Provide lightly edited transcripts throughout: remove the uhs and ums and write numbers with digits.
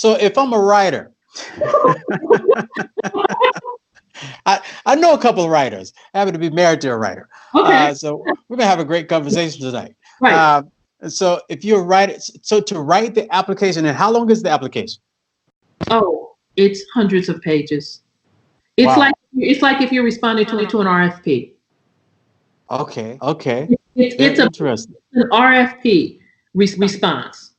So if I'm a writer, I know a couple of writers. I happen to be married to a writer. Okay. So we're gonna have a great conversation tonight. Right. So if you're a writer, so to write the application, and how long is the application? Oh, it's hundreds of pages. It's Wow. like if you're responding to an RFP. Okay. Okay. It's Very it's a interesting. an RFP response,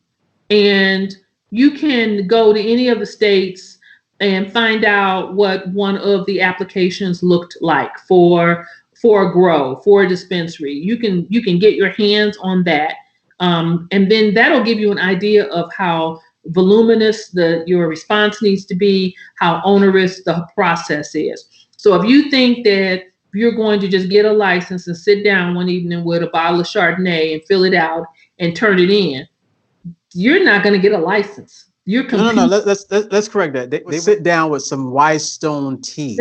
and you can go to any of the states and find out what one of the applications looked like for a grow, for a dispensary. You can get your hands on that, and then that'll give you an idea of how voluminous your response needs to be, how onerous the process is. So if you think that you're going to just get a license and sit down one evening with a bottle of Chardonnay and fill it out and turn it in, you're not going to get a license. You're No. Let's correct that. They sit down with some Wystone tea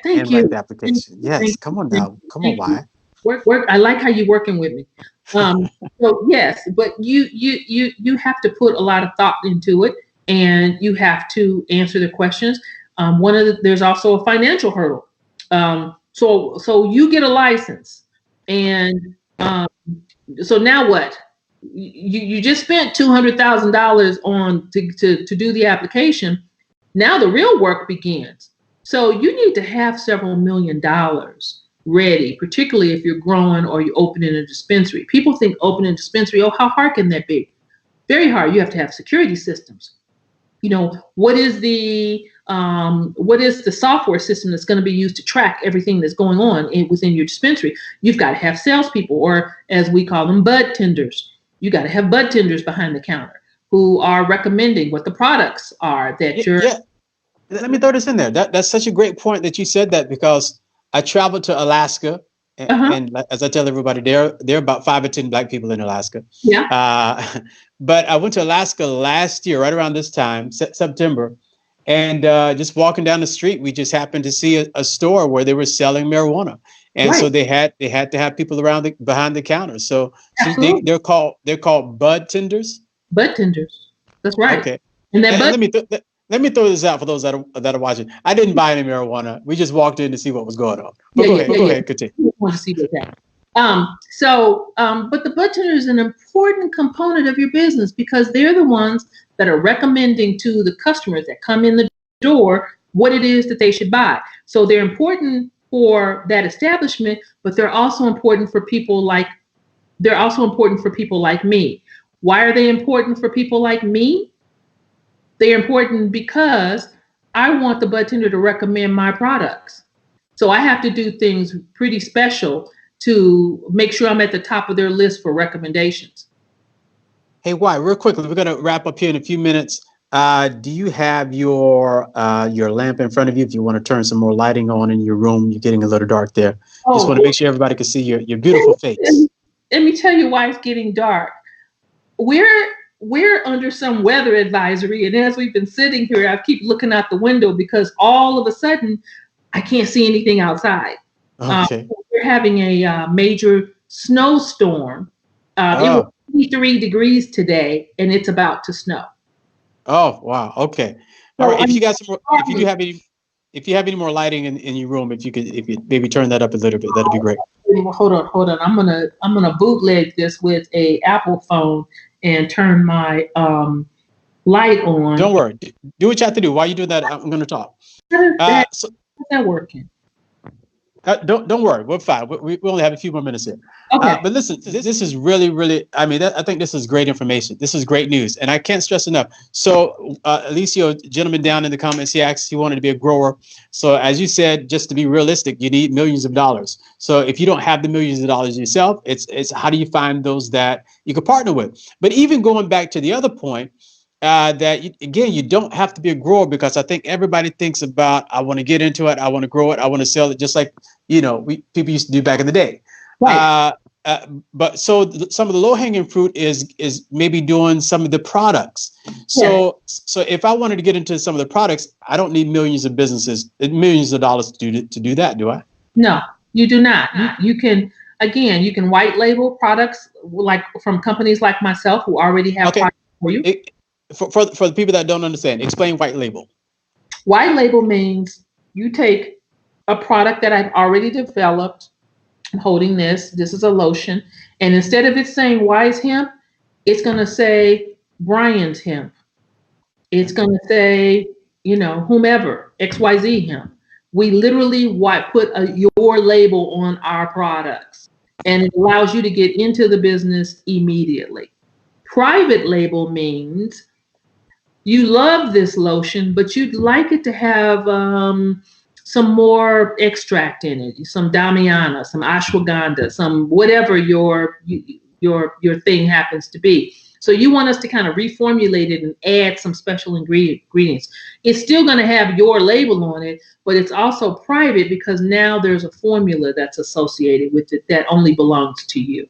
Thank and you. write the application. Yes. Come on now. Come on, why? Work. I like how you're working with me. So yes, but you have to put a lot of thought into it, and you have to answer the questions. There's also a financial hurdle. So you get a license, and so now what? You just spent $200,000 on to do the application. Now the real work begins. So you need to have several $1,000,000 ready, particularly if you're growing or you're opening a dispensary. People think opening a dispensary, oh, how hard can that be? Very hard. You have to have security systems. What is the software system that's going to be used to track everything that's going on within your dispensary? You've got to have salespeople, or as we call them, bud tenders. You got to have bud tenders behind the counter who are recommending what the products are that you're. Yeah. Let me throw this in there. That's such a great point that you said that, because I traveled to Alaska, and as I tell everybody, there are about 5 or 10 Black people in Alaska. Yeah. But I went to Alaska last year, right around this time, September, and just walking down the street, we just happened to see a store where they were selling marijuana, and so they had to have people behind the counter. So they're called bud tenders. Bud tenders. That's right. Okay. And that let me throw this out for those that are watching. I didn't buy any marijuana. We just walked in to see what was going on. But go ahead, continue. I want to see what's happening. But the bud tender is an important component of your business, because they're the ones that are recommending to the customers that come in the door what it is that they should buy. So they're important for that establishment, but they're also important for people like me. Why are they important for people like me? They're important because I want the bud tender to recommend my products. So I have to do things pretty special to make sure I'm at the top of their list for recommendations. Hey, why? Real quickly, we're going to wrap up here in a few minutes. Do you have your lamp in front of you? If you want to turn some more lighting on in your room, you're getting a little dark there. Just want to make sure everybody can see your beautiful face. Let me tell you why it's getting dark. We're under some weather advisory, and as we've been sitting here, I keep looking out the window because all of a sudden I can't see anything outside. Okay. We're having a major snowstorm. It was 83 degrees today, and it's about to snow. Oh wow! Okay. All right. If you have any more lighting in your room, if you maybe turn that up a little bit, that'd be great. Hold on. I'm gonna bootleg this with a Apple phone and turn my light on. Don't worry. Do what you have to do. While you do that, I'm going to talk. How's that working? Don't worry. We're fine. We only have a few more minutes here. Okay. But listen, this is really, I mean, I think this is great information. This is great news. And I can't stress enough. So Alicia, gentleman down in the comments, he asked, he wanted to be a grower. So as you said, just to be realistic, you need millions of dollars. So if you don't have the millions of dollars yourself, it's how do you find those that you could partner with? But even going back to the other point, again, you don't have to be a grower, because I think everybody thinks about, I want to get into it, I want to grow it, I want to sell it, just like, people used to do back in the day. Right. But so some of the low-hanging fruit is maybe doing some of the products. So if I wanted to get into some of the products, I don't need millions of dollars to do that, do I? No, you do not. You can white label products like from companies like myself who already have products for you. for the people that don't understand, explain white label. White label means you take a product that I've already developed. I'm holding this. This is a lotion. And instead of it saying Wise Hemp, it's going to say Brian's Hemp. It's going to say, whomever, XYZ Hemp. We literally put your label on our products, and it allows you to get into the business immediately. Private label means you love this lotion, but you'd like it to have some more extract in it, some Damiana, some ashwagandha, some whatever your thing happens to be. So you want us to kind of reformulate it and add some special ingredients. It's still going to have your label on it, but it's also private because now there's a formula that's associated with it that only belongs to you.